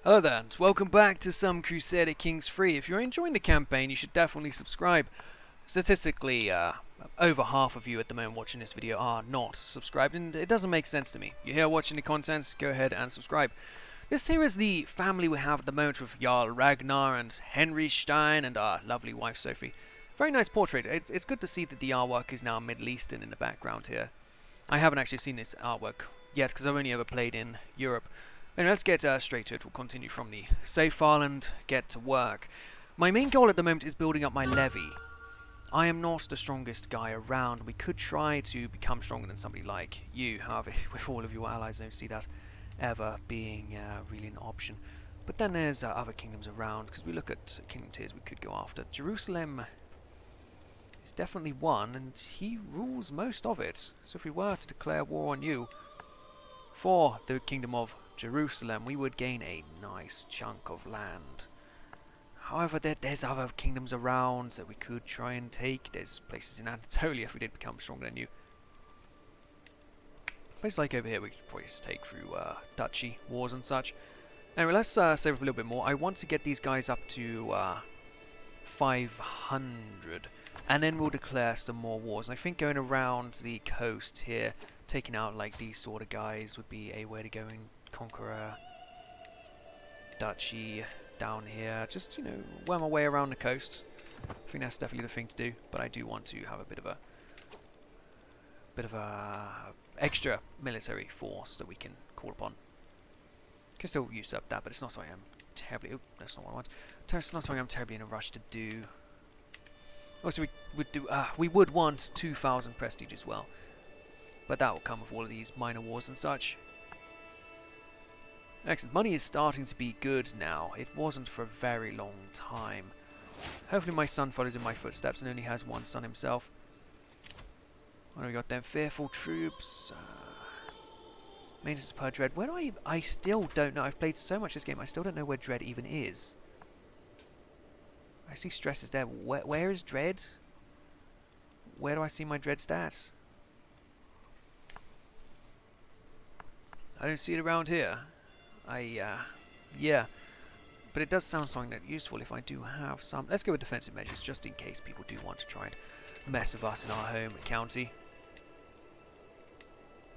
Hello there, and welcome back to some Crusader Kings 3. If you're enjoying the campaign, you should definitely subscribe. Statistically, over half of you at the moment watching this video are not subscribed, and it doesn't make sense to me. You're here watching the content, go ahead and subscribe. This here is the family we have at the moment with Jarl Ragnar and Henry Stein and our lovely wife Sophie. Very nice portrait. It's good to see that the artwork is now Middle Eastern in the background here. I haven't actually seen this artwork yet because I've only ever played in Europe. Anyway, let's get straight to it. We'll continue from the save file and get to work. My main goal at the moment is building up my levy. I am not the strongest guy around. We could try to become stronger than somebody like you. However, with all of your allies, I don't see that ever being really an option. But then there's other kingdoms around, because we look at kingdom tiers we could go after. Jerusalem is definitely one, and he rules most of it. So if we were to declare war on you for the kingdom of Jerusalem, we would gain a nice chunk of land. However, there's other kingdoms around that we could try and take. There's places in Anatolia if we did become stronger than you. Places like over here we could probably just take through duchy wars and such. Anyway, let's save up a little bit more. I want to get these guys up to 500. And then we'll declare some more wars. And I think going around the coast here, taking out like these sort of guys would be a way to go and conquer a duchy down here. Just, you know, worm my way around the coast. I think that's definitely the thing to do. But I do want to have a bit of a extra military force that we can call upon. Can still usurp that, but it's not something I'm terribly. Oh, that's not what I want. It's not something I'm terribly in a rush to do. Also, we would want 2,000 prestige as well, but that will come with all of these minor wars and such. Excellent. Money is starting to be good now. It wasn't for a very long time. Hopefully my son follows in my footsteps and only has one son himself. What have we got then? Fearful troops. Maintenance per dread. Where do I still don't know. I've played so much this game, I still don't know where dread even is. I see stress is there. Where is dread? Where do I see my dread stats? I don't see it around here. Yeah. But it does sound something that's useful if I do have some. Let's go with defensive measures, just in case people do want to try and mess with us in our home county.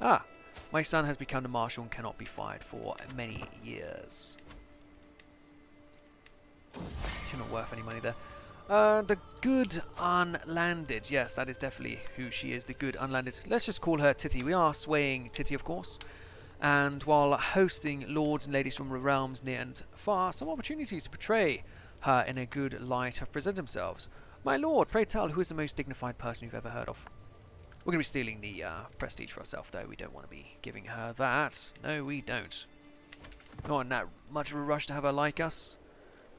Ah! My son has become the marshal and cannot be fired for many years. She's not worth any money there. The good unlanded. Yes, that is definitely who she is. The good unlanded. Let's just call her Titty. We are swaying Titty, of course. And while hosting lords and ladies from the realms near and far, some opportunities to portray her in a good light have presented themselves. My lord, pray tell, who is the most dignified person you've ever heard of? We're going to be stealing the prestige for ourselves, though. We don't want to be giving her that. No, we don't. Not in that much of a rush to have her like us.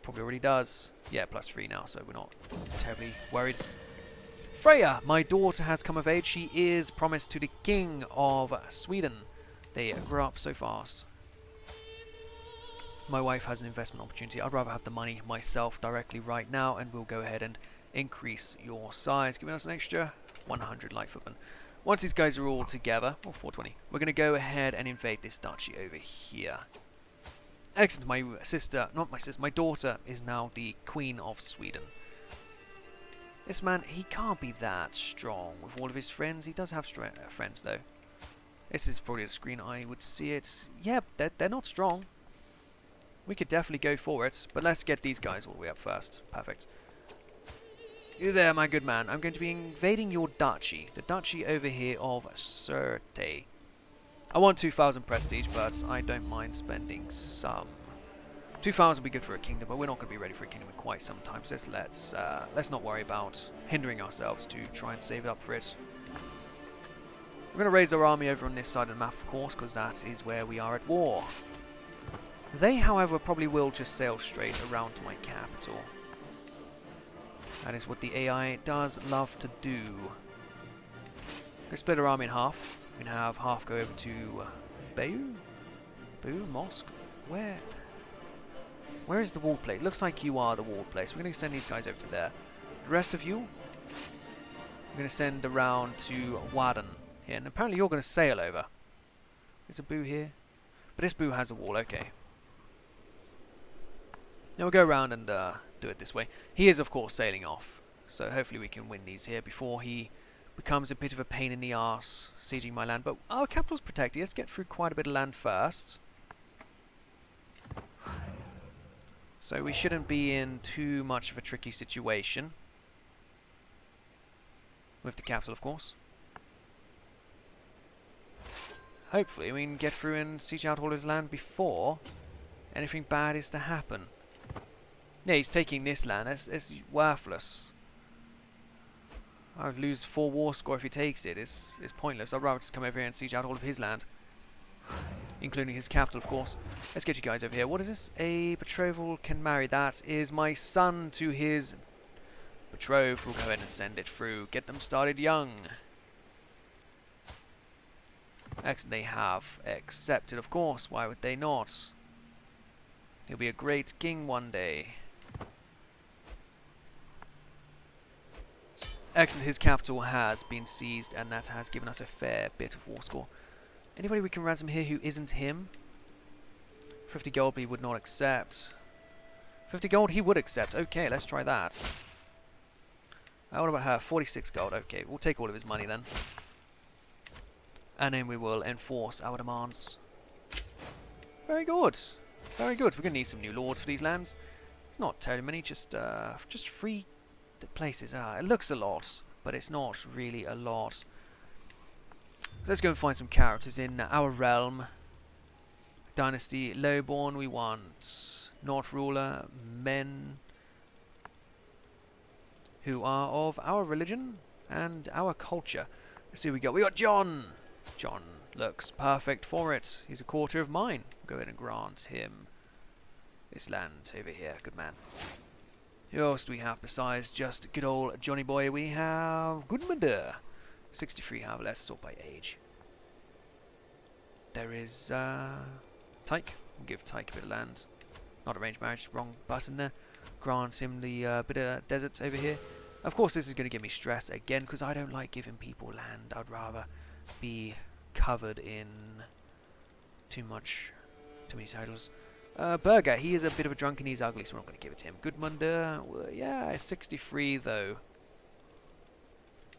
Probably already does. Yeah, +3 now, so we're not terribly worried. Freya, my daughter has come of age. She is promised to the King of Sweden. They grow up so fast. My wife has an investment opportunity. I'd rather have the money myself directly right now, and we'll go ahead and increase your size, giving us an extra 100 light footmen. Once these guys are all together, or 420, we're going to go ahead and invade this duchy over here. Excellent. My sister, not my sister, my daughter is now the Queen of Sweden. This man, he can't be that strong with all of his friends. He does have friends, though. This is probably the screen I would see it. Yeah, they're not strong. We could definitely go for it, but let's get these guys all the way up first. Perfect. You there, my good man. I'm going to be invading your duchy. The duchy over here of Sirte. I want 2,000 prestige, but I don't mind spending some. 2,000 would be good for a kingdom, but we're not going to be ready for a kingdom in quite some time, so let's not worry about hindering ourselves to try and save it up for it. We're going to raise our army over on this side of the map, of course, because that is where we are at war. They, however, probably will just sail straight around to my capital. That is what the AI does love to do. Let's split our army in half. We can have half go over to Bayou? Bayou? Mosque? Where is the wall place? Looks like you are the wall place. We're going to send these guys over to there. The rest of you, we're going to send around to Waden here. And apparently you're going to sail over. There's a boo here. But this boo has a wall, okay. Now we'll go around and do it this way. He is, of course, sailing off. So hopefully we can win these here before he becomes a bit of a pain in the arse sieging my land. But our capital's protected. Let's get through quite a bit of land first. So we shouldn't be in too much of a tricky situation. With the capital, of course. Hopefully we can get through and siege out all his land before anything bad is to happen. Yeah, he's taking this land. It's worthless. I would lose 4 war score if he takes it. It's pointless. I'd rather just come over here and siege out all of his land. Including his capital, of course. Let's get you guys over here. What is this? A betrothal can marry. That is my son to his betrothed. We'll go ahead and send it through. Get them started young. Excellent. They have accepted, of course. Why would they not? He'll be a great king one day. Excellent, his capital has been seized, and that has given us a fair bit of war score. Anybody we can ransom here who isn't him? 50 gold, but he would not accept. 50 gold, he would accept. Okay, let's try that. What about her? 46 gold. Okay, we'll take all of his money then. And then we will enforce our demands. Very good. Very good. We're going to need some new lords for these lands. It's not terribly many, just 3 places. It looks a lot, but it's not really a lot. So let's go and find some characters in our realm. Dynasty Lowborn, we want North ruler, men who are of our religion and our culture. Let's see what we got. We got John. John looks perfect for it. He's a quarter of mine. We'll go ahead and grant him this land over here. Good man. Who else do we have besides just good old Johnny Boy? We have Gudmundur. 63, however, let's sort by age. There is Tyke. We'll give Tyke a bit of land. Not arranged marriage, wrong button there. Grant him the bit of desert over here. Of course, this is going to give me stress again because I don't like giving people land. I'd rather be covered in too many titles. Burger, he is a bit of a drunk and he's ugly, so we're not going to give it to him. Gudmundur, well, yeah, 63 though.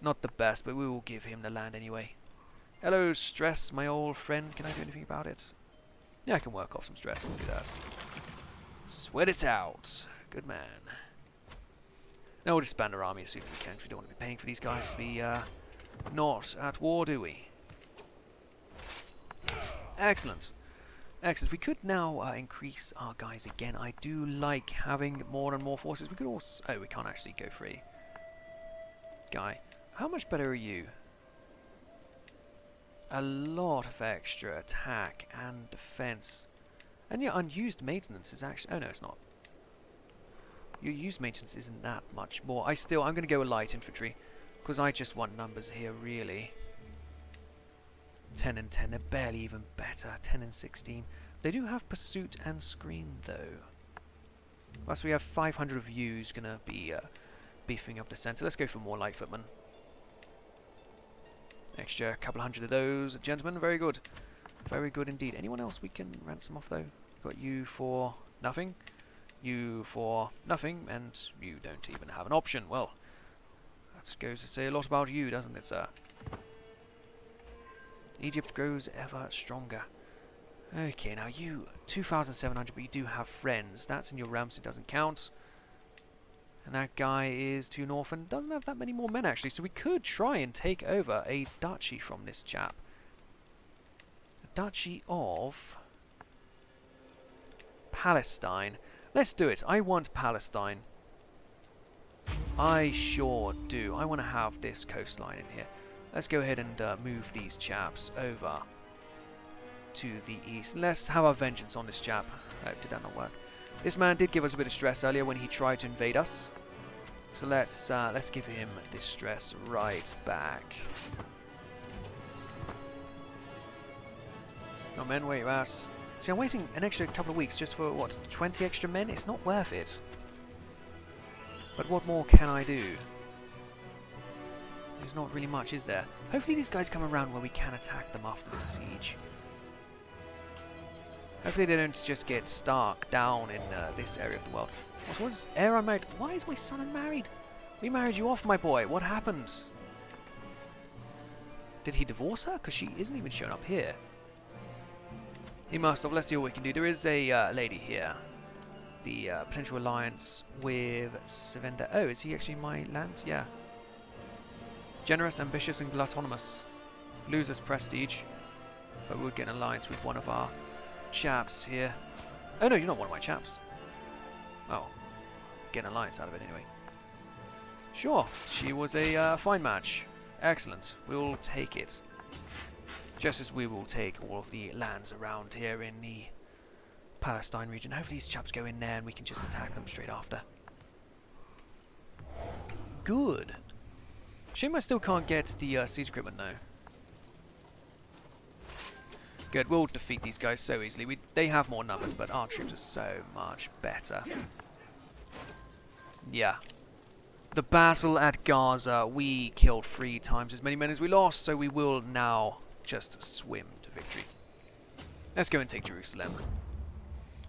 Not the best, but we will give him the land anyway. Hello, stress, my old friend. Can I do anything about it? Yeah, I can work off some stress. We'll do that. Sweat it out. Good man. Now we'll disband our army as soon as we can, because we don't want to be paying for these guys to be not at war, do we? Excellent. Excellent. We could now increase our guys again. I do like having more and more forces. We could also... Oh, we can't actually go free. Guy. How much better are you? A lot of extra attack and defense. And your unused maintenance is actually... Oh, no, it's not. Your used maintenance isn't that much more. I'm going to go with light infantry. Because I just want numbers here, really. 10 and 10, they're barely even better. 10 and 16. They do have pursuit and screen, though. Plus we have 500 views, gonna be beefing up the centre. Let's go for more light footmen. Extra couple hundred of those, gentlemen. Very good. Very good indeed. Anyone else we can ransom off, though? Got you for nothing. You for nothing. And you don't even have an option. Well, that goes to say a lot about you, doesn't it, sir? Egypt grows ever stronger. Okay, now you, 2,700, but you do have friends. That's in your realm, so it doesn't count. And that guy is to north and doesn't have that many more men, actually. So we could try and take over a duchy from this chap. A duchy of Palestine. Let's do it. I want Palestine. I sure do. I want to have this coastline in here. Let's go ahead and move these chaps over to the east. Let's have our vengeance on this chap. Oh, did that not work? This man did give us a bit of stress earlier when he tried to invade us. So let's give him this stress right back. Oh, men, where you at? See, I'm waiting an extra couple of weeks just for, what, 20 extra men? It's not worth it. But what more can I do? There's not really much, is there? Hopefully these guys come around where we can attack them after this siege. Hopefully they don't just get stuck down in this area of the world. Also, what's heir unmarried? Why is my son unmarried? We married you off, my boy. What happened? Did he divorce her? Because she isn't even showing up here. He must have. Let's see what we can do. There is a lady here. The potential alliance with Savenda. Oh, is he actually my land? Yeah. Generous, ambitious, and gluttonous. Loses prestige. But we would get an alliance with one of our chaps here. Oh no, you're not one of my chaps. Oh. Get an alliance out of it anyway. Sure. She was a fine match. Excellent. We'll take it. Just as we will take all of the lands around here in the Palestine region. Hopefully these chaps go in there and we can just attack them straight after. Good. Shame I still can't get the siege equipment though. Good, we'll defeat these guys so easily. They have more numbers, but our troops are so much better. Yeah. The battle at Gaza, we killed 3 times as many men as we lost, so we will now just swim to victory. Let's go and take Jerusalem.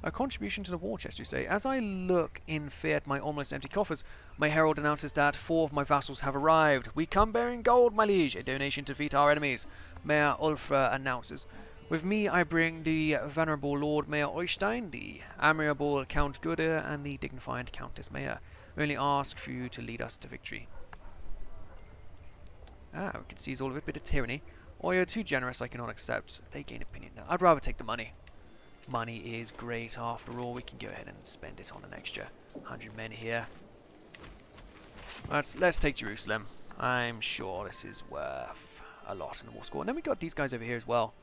A contribution to the war chest, you say? As I look in fear at my almost empty coffers, my herald announces that 4 of my vassals have arrived. We come bearing gold, my liege, a donation to defeat our enemies. Mayor Ulfra announces. With me I bring the venerable Lord Mayor Oystein, the amiable Count Guder, and the dignified Countess Mayor. We only ask for you to lead us to victory. Ah, we can seize all of it, bit of tyranny. Or you're too generous, I cannot accept. They gain opinion now. I'd rather take the money. Money is great after all. We can go ahead and spend it on an extra 100 men here. Let's take Jerusalem. I'm sure this is worth a lot in the war score. And then we got these guys over here as well.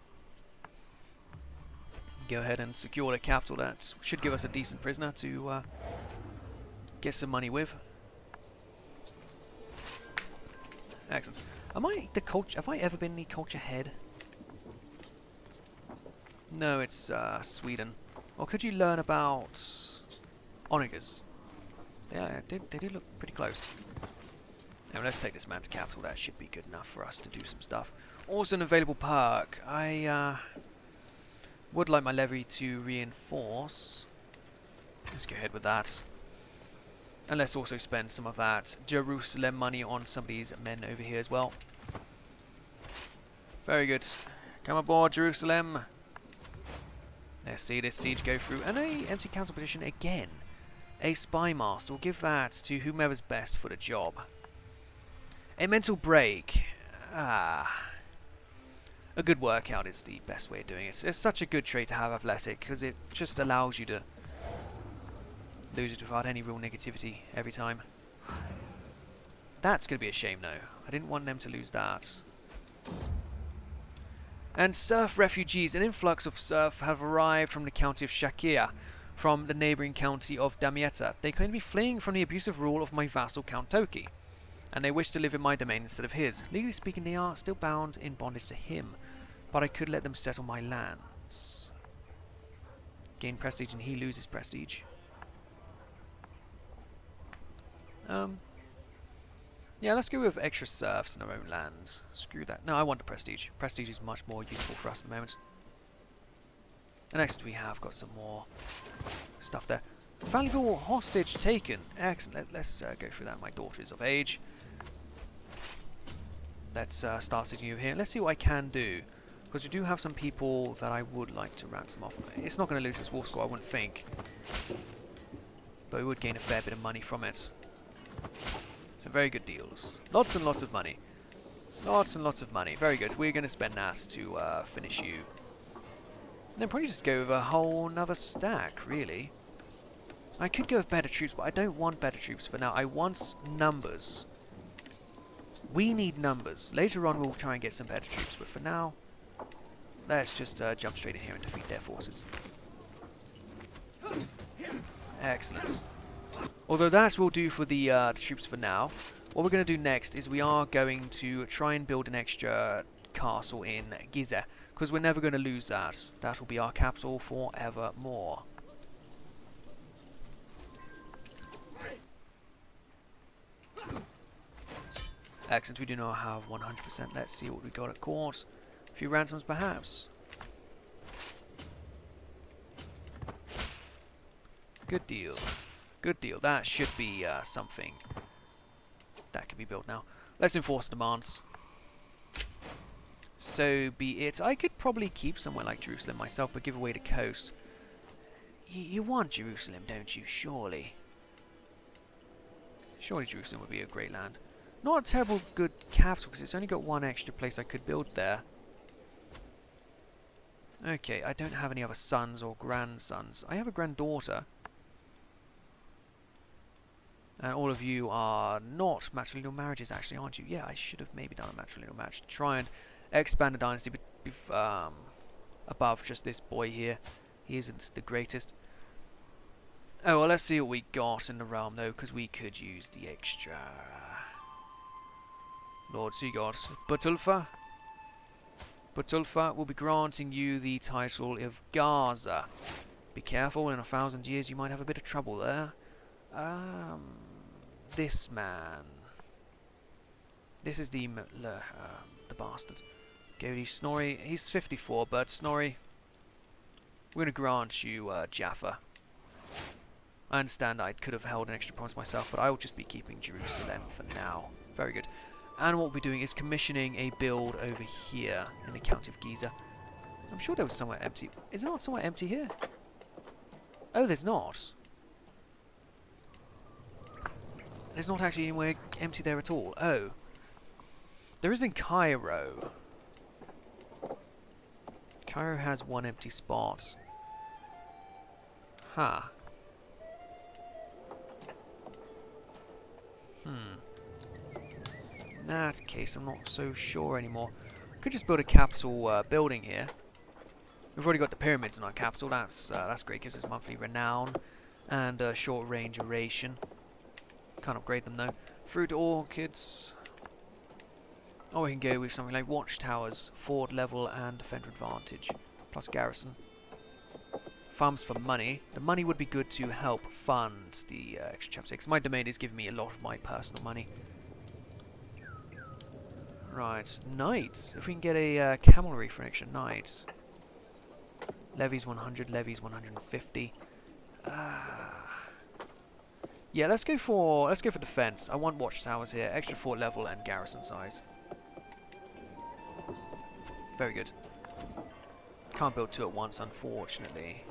Go ahead and secure the capital. That should give us a decent prisoner to get some money with. Excellent. Am I the culture? Have I ever been the culture head? No, it's Sweden. Or could you learn about onagers? Yeah, they did look pretty close. Now let's take this man's capital. That should be good enough for us to do some stuff. Also an available perk. I would like my levy to reinforce. Let's go ahead with that. And let's also spend some of that Jerusalem money on some of these men over here as well. Very good. Come aboard, Jerusalem. Let's see this siege go through. And a empty council petition again. A spy master. We'll give that to whomever's best for the job. A mental break. Ah. A good workout is the best way of doing it. It's such a good trait to have, athletic, because it just allows you to lose it without any real negativity every time. That's going to be a shame, though. I didn't want them to lose that. And serf refugees. An influx of serf have arrived from the county of Shakir, from the neighbouring county of Damietta. They claim to be fleeing from the abusive rule of my vassal Count Toki, and they wish to live in my domain instead of his. Legally speaking, they are still bound in bondage to him, but I could let them settle my lands. Gain prestige and he loses prestige. Yeah, let's go with extra serfs in our own lands. Screw that. No, I want the prestige. Prestige is much more useful for us at the moment. And next we have got some more stuff there. Valuable hostage taken. Excellent. Let's go through that. My daughter is of age. Let's start sitting you here. Let's see what I can do. Because we do have some people that I would like to ransom off. It's not going to lose this war score, I wouldn't think. But we would gain a fair bit of money from it. Some very good deals. Lots and lots of money. Lots and lots of money. Very good. We're going to spend that to finish you. And then probably just go with a whole nother stack, really. I could go with better troops, but I don't want better troops for now. I want numbers. We need numbers. Later on we'll try and get some better troops, but for now, let's just jump straight in here and defeat their forces. Excellent. Although that will do for the troops for now. What we're going to do next is we are going to try and build an extra castle in Gizeh, because we're never going to lose that. That will be our capital forevermore. Excellent, we do not have 100%. Let's see what we got at court. A few ransoms perhaps. Good deal. Good deal. That should be something that can be built now. Let's enforce demands. So be it. I could probably keep somewhere like Jerusalem myself, but give away the coast. You want Jerusalem, don't you? Surely. Surely Jerusalem would be a great land. Not a terrible good capital, because it's only got one extra place I could build there. Okay, I don't have any other sons or grandsons. I have a granddaughter. And all of you are not matrilineal marriages, actually, aren't you? Yeah, I should have maybe done a matrilineal match to try and expand the dynasty above just this boy here. He isn't the greatest. Oh, well, let's see what we got in the realm, though, because we could use the extra. Lord, so you got Butulfa. Butulfa will be granting you the title of Gaza. Be careful, in 1,000 years you might have a bit of trouble there. This man. This is the bastard. Gody Snorri. He's 54, but Snorri, we're going to grant you Jaffa. I understand I could have held an extra province myself, but I will just be keeping Jerusalem for now. Very good. And what we'll be doing is commissioning a build over here in the County of Giza. I'm sure there was somewhere empty. Is there not somewhere empty here? Oh, there's not. There's not actually anywhere empty there at all. Oh. There is in Cairo. Cairo has one empty spot. Huh. In that case, I'm not so sure anymore. Could just build a capital building here. We've already got the pyramids in our capital. That's great because it's monthly renown and short range duration. Can't upgrade them though. Fruit orchids. Or we can go with something like watchtowers, fort level, and defender advantage, plus garrison. Farms for money. The money would be good to help fund the extra chapter 6. My domain is giving me a lot of my personal money. Right, knights. If we can get a cavalry for an extra knight. Levies 100, levies 150. Yeah, let's go for defense. I want watchtowers here, extra fort level and garrison size. Very good. Can't build two at once, unfortunately.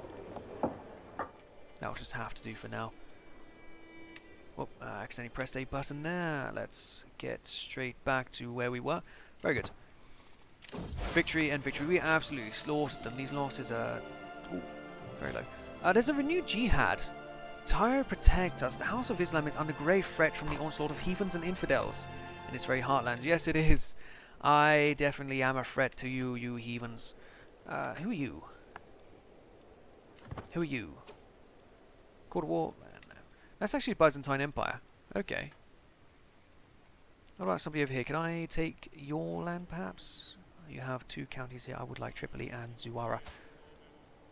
That'll just have to do for now. Whoop, accidentally pressed a button there. Let's get straight back to where we were. Very good. Victory and victory. We absolutely slaughtered them. These losses are very low. There's a renewed jihad. Tyre protect us. The House of Islam is under grave threat from the onslaught of heathens and infidels in its very heartlands. Yes, it is. I definitely am a threat to you, you heathens. Who are you? Who are you? Court of War? No. That's actually Byzantine Empire. Okay. What about somebody over here? Can I take your land, perhaps? You have two counties here. I would like Tripoli and Zuwara.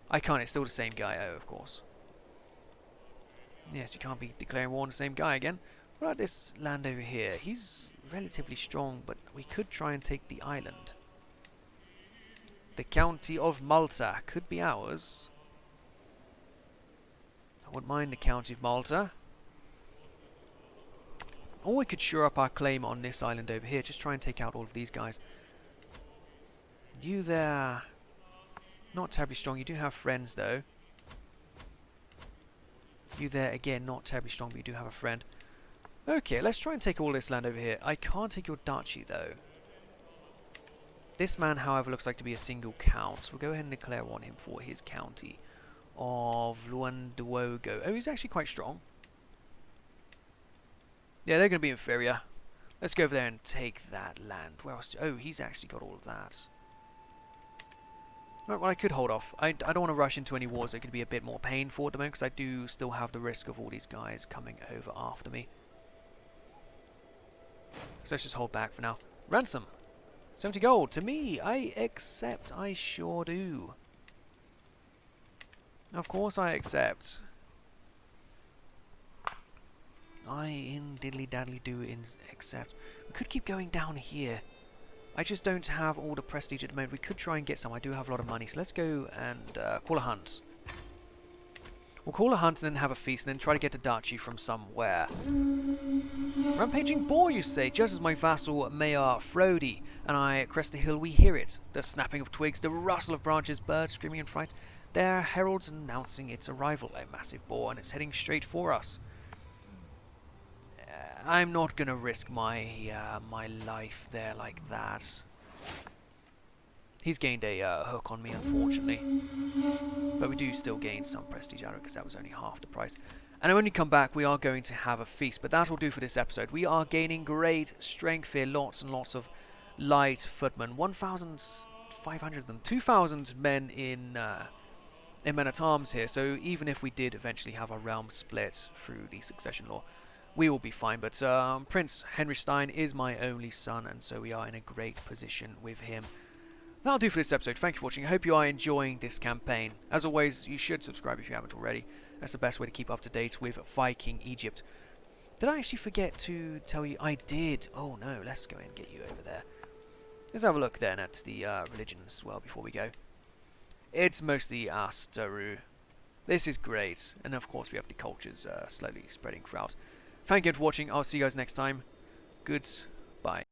I can't. It's still the same guy. Oh, of course. Yes, you can't be declaring war on the same guy again. What about this land over here? He's relatively strong, but we could try and take the island. The County of Malta could be ours. I wouldn't mind the County of Malta. Or we could shore up our claim on this island over here. Just try and take out all of these guys. You there. Not terribly strong. You do have friends, though. You there, again, not terribly strong, but you do have a friend. Okay, let's try and take all this land over here. I can't take your duchy, though. This man, however, looks like to be a single count. So we'll go ahead and declare on him for his county of Luanduogo. Oh, he's actually quite strong. Yeah, they're going to be inferior. Let's go over there and take that land. Where else? Oh, he's actually got all of that. Right, well, I could hold off. I don't want to rush into any wars that could be a bit more painful at the moment, because I do still have the risk of all these guys coming over after me. So let's just hold back for now. Ransom! 70 gold! To me! I accept. I sure do. Of course I accept. I in diddly daddly do accept. We could keep going down here. I just don't have all the prestige at the moment. We could try and get some. I do have a lot of money, so let's go and call a hunt. We'll call a hunt and then have a feast and then try to get a duchy from somewhere. Rampaging boar, you say? Just as my vassal Mayor Frody and I crest the hill, we hear it. The snapping of twigs, the rustle of branches, birds screaming in fright. They're heralds announcing its arrival. A massive boar, and it's heading straight for us. I'm not gonna risk my my life there like that. He's gained a hook on me, unfortunately. But we do still gain some prestige out of it because that was only half the price. And when we come back, we are going to have a feast. But that'll do for this episode. We are gaining great strength here. Lots and lots of light footmen. 1,500 of them. 2,000 men in men-at-arms here. So even if we did eventually have our realm split through the succession law, we will be fine. But Prince Henry Stein is my only son. And so we are in a great position with him. That'll do for this episode. Thank you for watching. I hope you are enjoying this campaign. As always, you should subscribe if you haven't already. That's the best way to keep up to date with Viking Egypt. Did I actually forget to tell you? I did. Oh no, let's go and get you over there. Let's have a look then at the religions as well before we go. It's mostly Astaru. This is great. And of course we have the cultures slowly spreading throughout. Thank you for watching. I'll see you guys next time. Goodbye.